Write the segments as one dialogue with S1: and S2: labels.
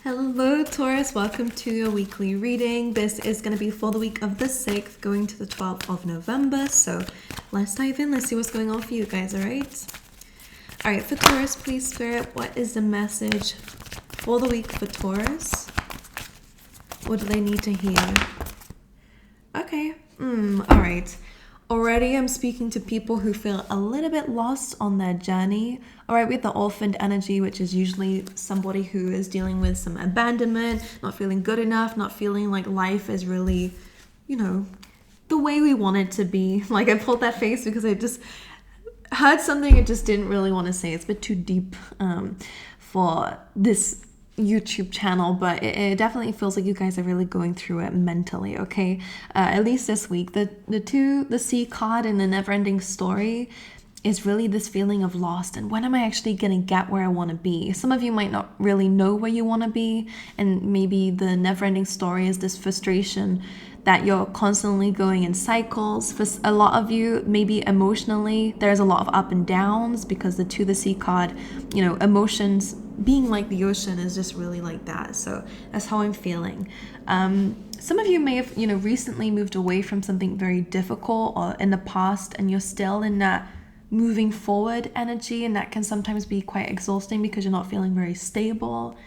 S1: Hello Taurus, welcome to your weekly reading. This is going to be for the week of the 6th going to the 12th of November. So let's dive in, let's see what's going on for you guys, alright? Alright, for Taurus, please Spirit, what is the message for the week for Taurus? What do they need to hear? Okay, alright. Already I'm speaking to people who feel a little bit lost on their journey. Alright, with the orphaned energy, which is usually somebody who is dealing with some abandonment, not feeling good enough, not feeling like life is really, the way we want it to be. Like I pulled that face because I just heard something I just didn't really want to say. It's a bit too deep for this YouTube channel, but it definitely feels like you guys are really going through it mentally, okay? At least this week. The Sea card and the never-ending story is really this feeling of lost and when am I actually gonna get where I want to be? Some of you might not really know where you want to be, and maybe the never-ending story is this frustration that you're constantly going in cycles. For a lot of you, maybe emotionally, there's a lot of up and downs because the Sea card, emotions being like the ocean is just really like that. So that's how I'm feeling. Some of you may have, recently moved away from something very difficult or in the past, and you're still in that moving forward energy, and that can sometimes be quite exhausting because you're not feeling very stable.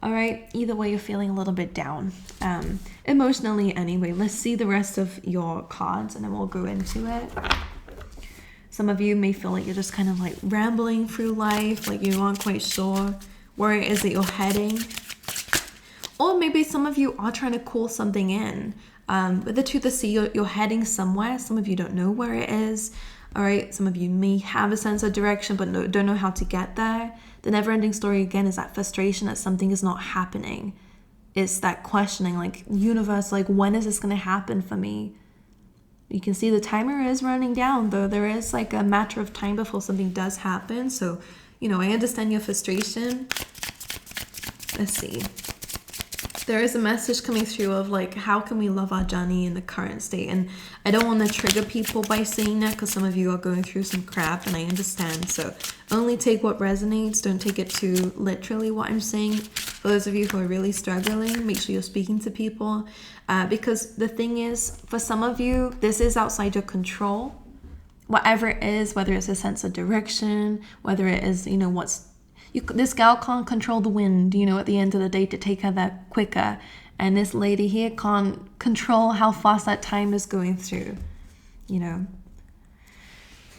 S1: All right, either way, you're feeling a little bit down emotionally anyway. Let's see the rest of your cards and then we'll go into it. Some of you may feel like you're just kind of like rambling through life, like you aren't quite sure where it is that you're heading. Or maybe some of you are trying to call something in. With the Sea, you're heading somewhere. Some of you don't know where it is. All right, some of you may have a sense of direction but don't know how to get there. The never-ending story again is that frustration that something is not happening. It's that questioning, like, universe, like, when is this going to happen for me? You can see the timer is running down, though. There is like a matter of time before something does happen. So, I understand your frustration. Let's see. There is a message coming through of like, how can we love our journey in the current state? And I don't want to trigger people by saying that because some of you are going through some crap and I understand. So only take what resonates. Don't take it too literally what I'm saying. For those of you who are really struggling, make sure you're speaking to people. Because the thing is, for some of you, this is outside your control. Whatever it is, whether it's a sense of direction, whether it is, this gal can't control the wind, at the end of the day to take her there quicker. And this lady here can't control how fast that time is going through,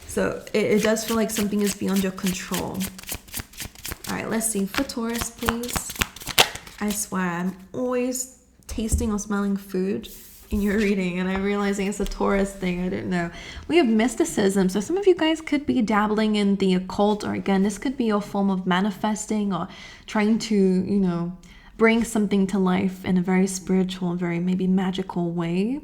S1: So it does feel like something is beyond your control. All right, let's see. For Taurus, please. I swear, I'm always tasting or smelling food in your reading, and I'm realizing it's a Taurus thing. I didn't know. We have mysticism, so some of you guys could be dabbling in the occult, or again, this could be your form of manifesting or trying to, bring something to life in a very spiritual, very maybe magical way.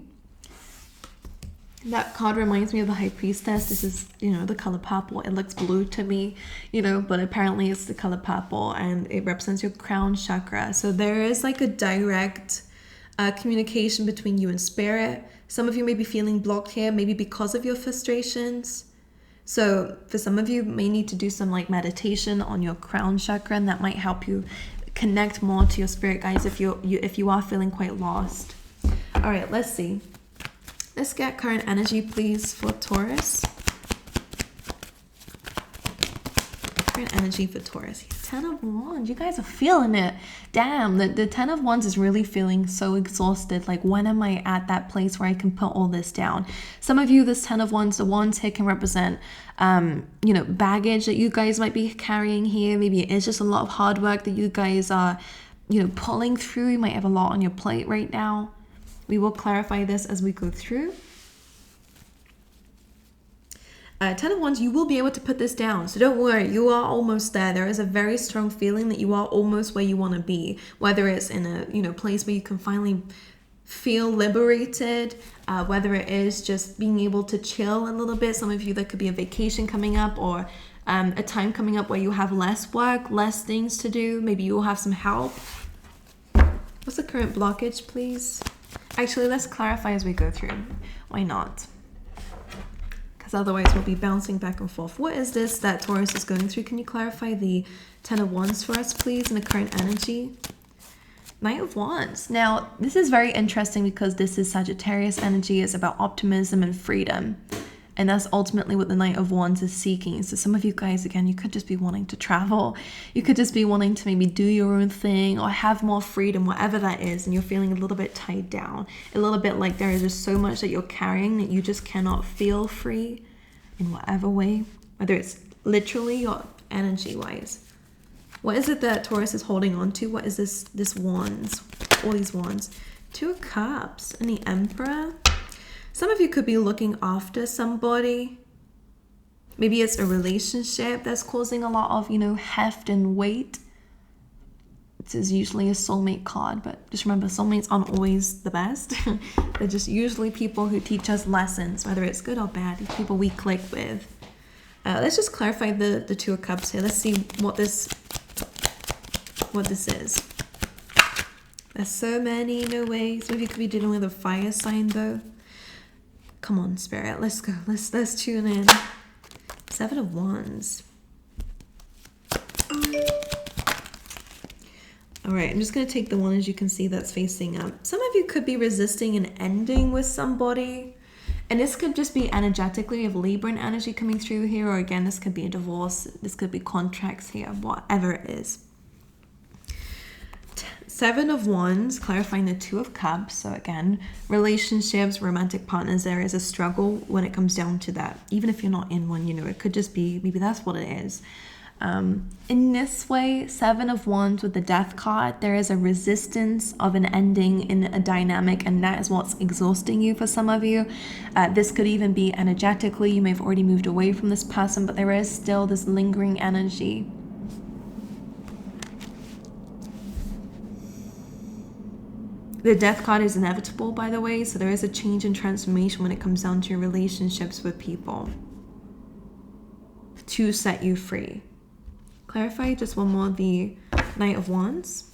S1: That card reminds me of the High Priestess. This is, the color purple. It looks blue to me, but apparently it's the color purple, and it represents your crown chakra. So there is like a direct communication between you and spirit. Some of you may be feeling blocked here, maybe because of your frustrations. So for some of you, may need to do some like meditation on your crown chakra, and that might help you connect more to your spirit guides if you are feeling quite lost. All right, let's see. Let's get current energy, please, for Taurus. Current energy for Taurus. 10 of Wands. You guys are feeling it. Damn, the 10 of Wands is really feeling so exhausted. Like, when am I at that place where I can put all this down? Some of you, this 10 of Wands, the Wands here can represent, baggage that you guys might be carrying here. Maybe it is just a lot of hard work that you guys are, pulling through. You might have a lot on your plate right now. We will clarify this as we go through. 10 of Wands, you will be able to put this down. So don't worry, you are almost there. There is a very strong feeling that you are almost where you want to be. Whether it's in a place where you can finally feel liberated, whether it is just being able to chill a little bit. Some of you, there could be a vacation coming up, or a time coming up where you have less work, less things to do. Maybe you will have some help. What's the current blockage, please? Actually, let's clarify as we go through. Why not? Because otherwise we'll be bouncing back and forth. What is this that Taurus is going through? Can you clarify the 10 of Wands for us, please, and the current energy? Knight of Wands. Now, this is very interesting because this is Sagittarius energy. It's about optimism and freedom. And that's ultimately what the Knight of Wands is seeking. So some of you guys, again, you could just be wanting to travel. You could just be wanting to maybe do your own thing or have more freedom, whatever that is. And you're feeling a little bit tied down. A little bit like there is just so much that you're carrying that you just cannot feel free in whatever way. Whether it's literally or energy-wise. What is it that Taurus is holding on to? What is this wands? All these wands. Two of Cups and the Emperor. Some of you could be looking after somebody. Maybe it's a relationship that's causing a lot of, heft and weight. This is usually a soulmate card, but just remember, soulmates aren't always the best. They're just usually people who teach us lessons, whether it's good or bad, people we click with. Let's just clarify the Two of Cups here. Let's see what this is. There's so many, no way. Some of you could be dealing with a fire sign though. Come on, Spirit, let's go. Let's tune in. Seven of Wands. All right, I'm just going to take the one, as you can see, that's facing up. Some of you could be resisting an ending with somebody. And this could just be energetically, we have Libran energy coming through here. Or again, this could be a divorce. This could be contracts here, whatever it is. Seven of Wands, clarifying the Two of Cups. So again, relationships, romantic partners, there is a struggle when it comes down to that. Even if you're not in one, it could just be, maybe that's what it is. In this way, Seven of Wands with the Death card, there is a resistance of an ending in a dynamic, and that is what's exhausting you for some of you. This could even be energetically, you may have already moved away from this person, but there is still this lingering energy. The Death card is inevitable, by the way, so there is a change and transformation when it comes down to your relationships with people to set you free. Clarify just one more, the Knight of Wands.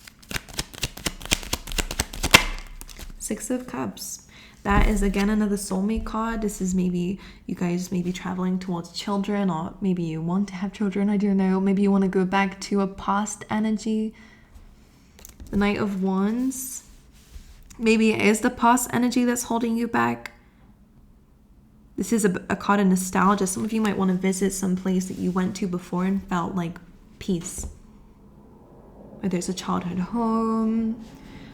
S1: Six of Cups. That is again another soulmate card. This is maybe you guys may be traveling towards children, or maybe you want to have children, I don't know. Maybe you want to go back to a past energy. The Knight of Wands. Maybe it is the past energy that's holding you back. This is a card of nostalgia. Some of you might want to visit some place that you went to before and felt like peace. Whether it's a childhood home,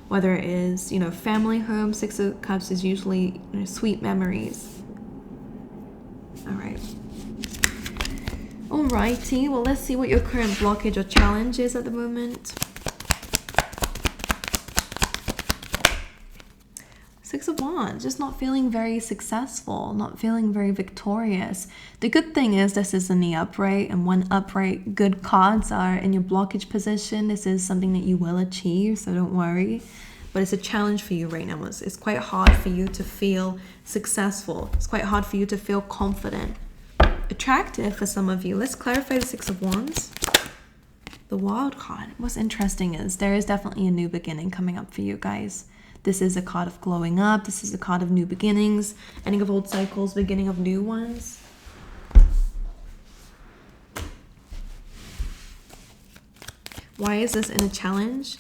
S1: whether it is, family home. Six of Cups is usually sweet memories. All right. Alrighty, well, let's see what your current blockage or challenge is at the moment. Six of Wands, just not feeling very successful, not feeling very victorious. The good thing is this is in the upright, and when upright good cards are in your blockage position, this is something that you will achieve, so don't worry. But it's a challenge for you right now. It's quite hard for you to feel successful. It's quite hard for you to feel confident. Attractive for some of you. Let's clarify the Six of Wands. The Wild card. What's interesting is there is definitely a new beginning coming up for you guys. This is a card of glowing up. This is a card of new beginnings, ending of old cycles, beginning of new ones. Why is this in a challenge?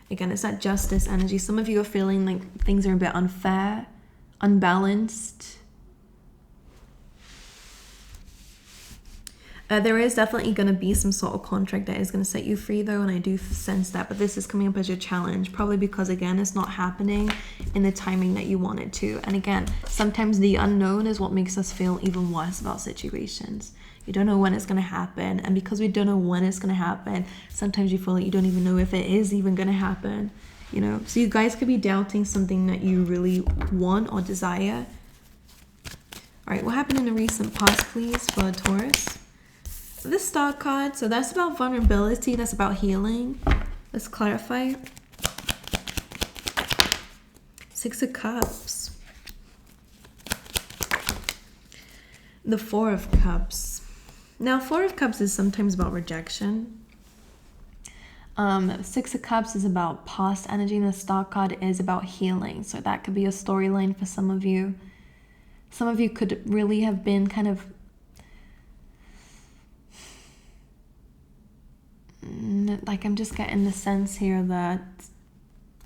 S1: Again, it's that justice energy. Some of you are feeling like things are a bit unfair, unbalanced. There is definitely going to be some sort of contract that is going to set you free though, and I do sense that, but this is coming up as your challenge, probably because again it's not happening in the timing that you want it to. And again, sometimes the unknown is what makes us feel even worse about situations. You don't know when it's going to happen, and because we don't know when it's going to happen, sometimes you feel like you don't even know if it is even going to happen, so you guys could be doubting something that you really want or desire. All right, what happened in the recent past, please, for Taurus? This Star card, so that's about vulnerability, that's about healing. Let's clarify. Six of Cups. The Four of Cups. Now, Four of Cups is sometimes about rejection. Six of Cups is about past energy, and the Star card is about healing. So that could be a storyline for some of you. Some of you could really have been kind of like, I'm just getting the sense here that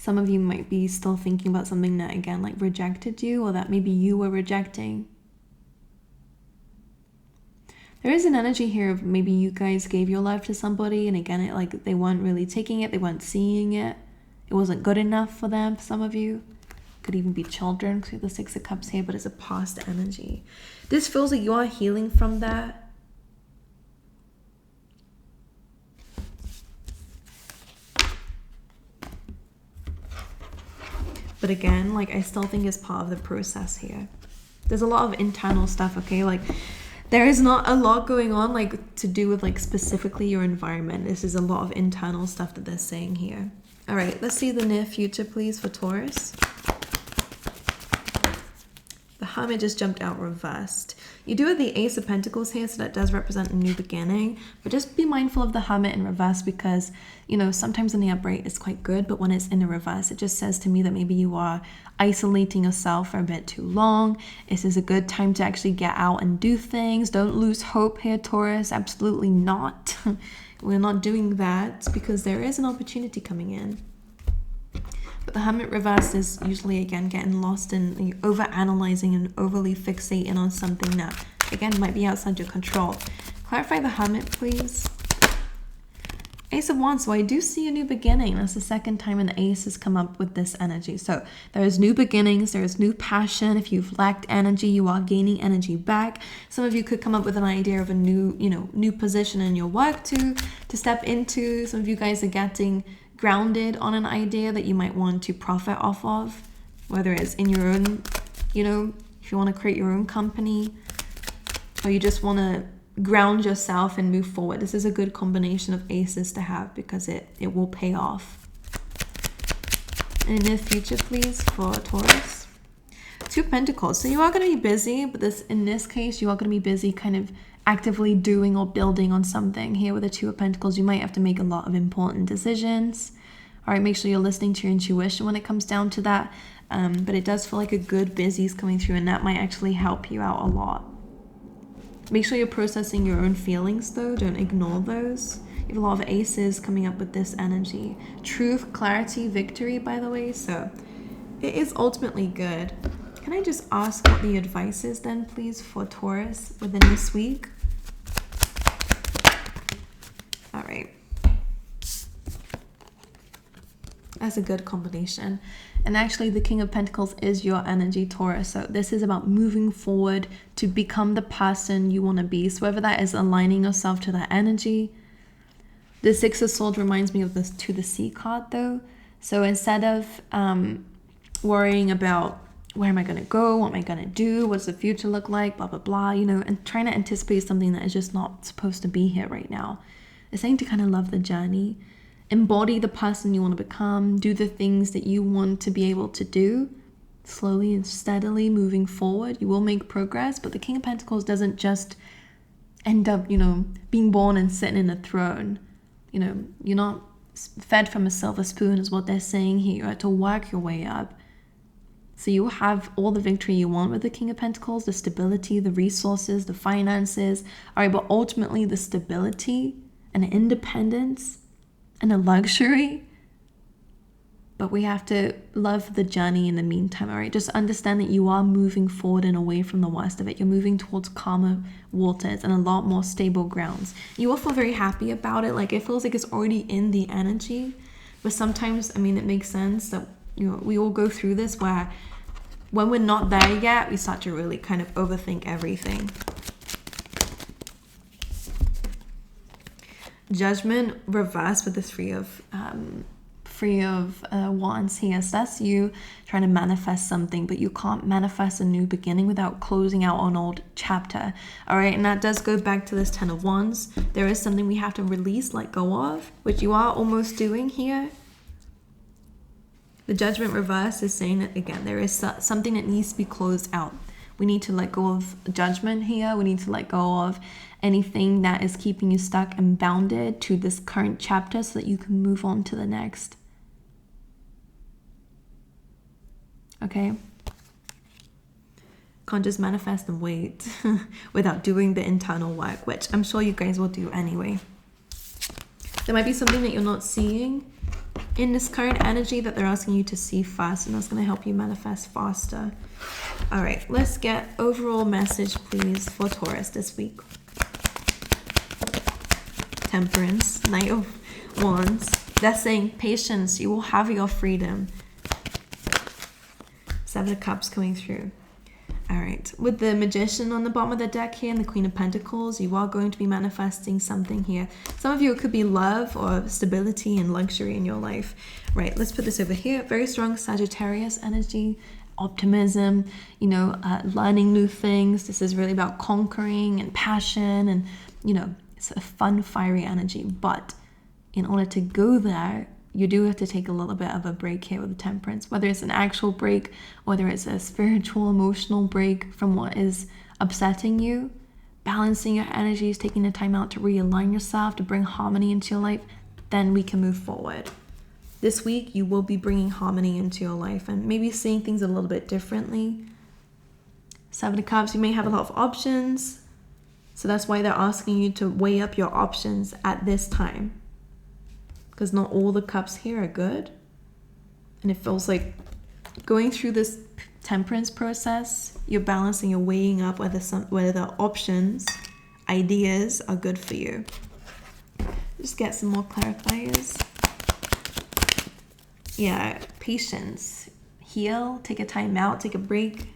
S1: Some of you might be still thinking about something that, again, like rejected you, or that maybe you were rejecting. There is an energy here of maybe you guys gave your love to somebody, and again, it like they weren't really taking it, they weren't seeing it. It wasn't good enough for them, for some of you. Could even be children, because we have the Six of Cups here, but it's a past energy. This feels like you are healing from that. But again, like I still think it's part of the process here. There's a lot of internal stuff, okay? Like there is not a lot going on like to do with like specifically your environment. This is a lot of internal stuff that they're saying here. All right, let's see the near future, please, for Taurus. The Hermit just jumped out reversed. You do have the Ace of Pentacles here, so that does represent a new beginning. But just be mindful of the Hermit in reverse because, you know, sometimes in the upright it's quite good, but when it's in the reverse, it just says to me that maybe you are isolating yourself for a bit too long. This is a good time to actually get out and do things. Don't lose hope here, Taurus. Absolutely not. We're not doing that because there is an opportunity coming in. But the Hermit reverse is usually, again, getting lost in over-analyzing and overly fixating on something that, again, might be outside your control. Clarify the Hermit, please. Ace of Wands, so I do see a new beginning. That's the second time an ace has come up with this energy. So there is new beginnings, there is new passion. If you've lacked energy, you are gaining energy back. Some of you could come up with an idea of a new, new position in your work to step into. Some of you guys are getting grounded on an idea that you might want to profit off of, whether it's in your own, if you want to create your own company, or you just want to ground yourself and move forward. This is a good combination of aces to have because it will pay off. And in the future, please, for Taurus. Two of Pentacles. So you are going to be busy, but in this case, you are going to be busy kind of actively doing or building on something. Here with the Two of Pentacles, you might have to make a lot of important decisions. All right, make sure you're listening to your intuition when it comes down to that. But it does feel like a good busy is coming through, and that might actually help you out a lot. Make sure you're processing your own feelings, though. Don't ignore those. You have a lot of aces coming up with this energy. Truth, clarity, victory, by the way. So it is ultimately good. Can I just ask what the advice is then, please, for Taurus within this week? All right. That's a good combination. And actually, the King of Pentacles is your energy, Taurus. So this is about moving forward to become the person you want to be. So whether that is aligning yourself to that energy. The Six of Swords reminds me of this To the Sea card, though. So instead of worrying about where am I going to go, what am I going to do, what's the future look like, blah, blah, blah, and trying to anticipate something that is just not supposed to be here right now. It's saying to kind of love the journey. Embody the person you want to become. Do the things that you want to be able to do. Slowly and steadily moving forward. You will make progress, but the King of Pentacles doesn't just end up, being born and sitting in a throne. You're not fed from a silver spoon is what they're saying here. You have to work your way up. So you will have all the victory you want with the King of Pentacles, the stability, the resources, the finances. All right, but ultimately the stability and the independence and a luxury, but we have to love the journey in the meantime. All right, just understand that you are moving forward and away from the worst of it. You're moving towards calmer waters and a lot more stable grounds. You will feel very happy about it. Like it feels like it's already in the energy, but sometimes, it makes sense that we all go through this where when we're not there yet, we start to really kind of overthink everything. Judgment reversed with the Three of Wands here. So that's you trying to manifest something, but you can't manifest a new beginning without closing out an old chapter. All right, and that does go back to this Ten of Wands. There is something we have to release, let go of, which you are almost doing here. The Judgment reverse is saying that, again, there is something that needs to be closed out. We need to let go of judgment here. We need to let go of anything that is keeping you stuck and bounded to this current chapter so that you can move on to the next. Okay? Can't just manifest and wait without doing the internal work, which I'm sure you guys will do anyway. There might be something that you're not seeing in this current energy that they're asking you to see first, and that's going to help you manifest faster. All right, let's get overall message, please, for Taurus this week. Temperance, Knight of Wands. They're saying patience, you will have your freedom. Seven of Cups coming through. All right, with the Magician on the bottom of the deck here and the Queen of Pentacles, you are going to be manifesting something here. Some of you, it could be love or stability and luxury in your life. Right, let's put this over here. Very strong Sagittarius energy, optimism, you know, learning new things. This is really about conquering and passion and, you know, it's a fun, fiery energy. But in order to go there, you do have to take a little bit of a break here with the Temperance, whether it's an actual break, whether it's a spiritual, emotional break from what is upsetting you, balancing your energies, taking the time out to realign yourself, to bring harmony into your life, then we can move forward. This week, you will be bringing harmony into your life and maybe seeing things a little bit differently. Seven of Cups, you may have a lot of options. So that's why they're asking you to weigh up your options at this time. Because not all the cups here are good. And it feels like going through this temperance process, you're balancing, you're weighing up whether the options, ideas are good for you. Just get some more clarifiers. Yeah, patience. Heal, take a time out, take a break.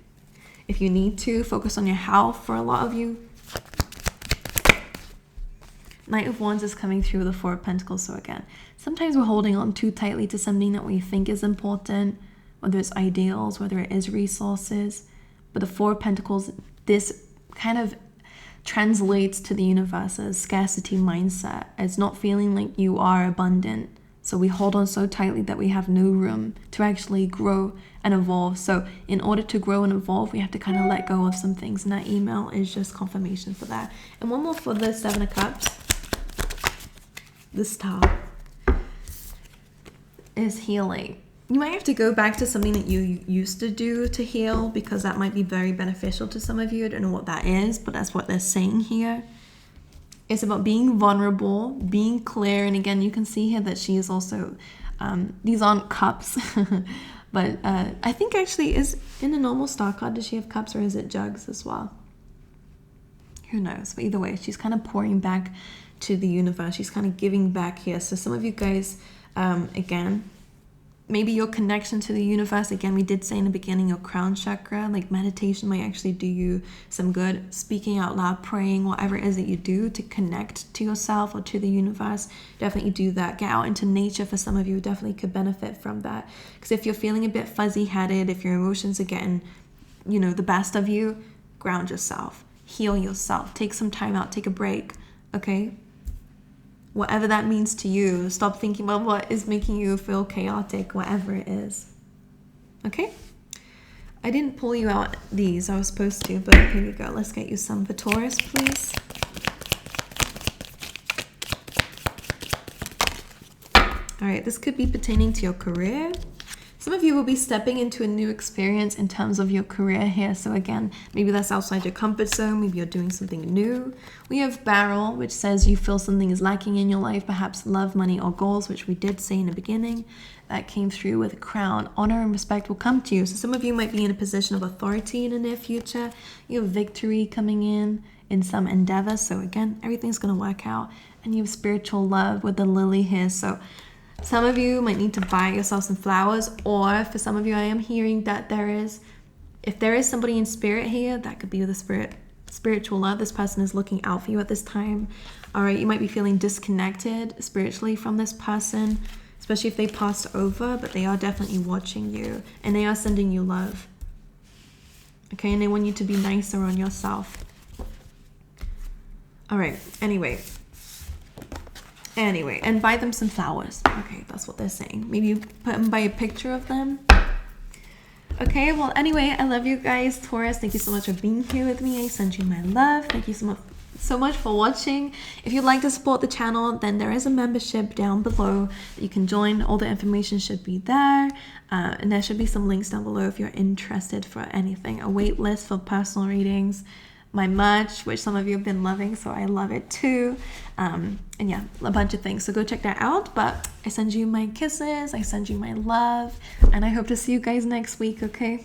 S1: If you need to, focus on your health for a lot of you. Knight of Wands is coming through with the Four of Pentacles. So again, sometimes we're holding on too tightly to something that we think is important, whether it's ideals, whether it is resources. But the Four of Pentacles, this kind of translates to the universe as scarcity mindset, as not feeling like you are abundant. So we hold on so tightly that we have no room to actually grow and evolve. So in order to grow and evolve, we have to kind of let go of some things. And that email is just confirmation for that. And one more for the Seven of Cups. The Star is healing. You might have to go back to something that you used to do to heal, because that might be very beneficial to some of you. I don't know what that is, but that's what they're saying here. It's about being vulnerable, being clear. And again, you can see here that she is also, these aren't cups, but I think actually is in the normal star card, does she have cups or is it jugs as well? Who knows? But either way, she's kind of pouring back to the universe. She's kind of giving back here. So some of you guys, again, maybe your connection to the universe, again, we did say in the beginning, your crown chakra, like meditation might actually do you some good. Speaking out loud, praying, whatever it is that you do to connect to yourself or to the universe, definitely do that. Get out into nature. For some of you, definitely could benefit from that. Because if you're feeling a bit fuzzy-headed, if your emotions are getting, you know, the best of you, ground yourself, heal yourself, take some time out, take a break, okay? Whatever that means to you, stop thinking about what is making you feel chaotic, whatever it is. Okay? I didn't pull you out these, I was supposed to, but here we go. Let's get you some for Taurus, please. All right, this could be pertaining to your career. Some of you will be stepping into a new experience in terms of your career here. So again, maybe that's outside your comfort zone. Maybe you're doing something new. We have Barrel, which says you feel something is lacking in your life, perhaps love, money, or goals, which we did say in the beginning. That came through with a Crown. Honor and respect will come to you. So some of you might be in a position of authority in the near future. You have victory coming in some endeavor. So again, everything's going to work out. And you have spiritual love with the Lily here. So some of you might need to buy yourself some flowers, or for some of you, I am hearing that if there is somebody in spirit here, that could be the spiritual love. This person is looking out for you at this time. All right, you might be feeling disconnected spiritually from this person, especially if they passed over, but they are definitely watching you and they are sending you love. Okay, and they want you to be nicer on yourself. All right, anyway, and buy them some flowers. Okay, that's what they're saying. Maybe you put them by a picture of them. Okay, well, anyway, I love you guys. Taurus, thank you so much for being here with me. I send you my love. Thank you so much for watching. If you'd like to support the channel, then there is a membership down below that you can join. All the information should be there. And there should be some links down below if you're interested for anything. A wait list for personal readings. my merch, which some of you have been loving, so I love it too. And yeah, a bunch of things, so go check that out. But I send you my kisses, I send you my love, and I hope to see you guys next week, okay?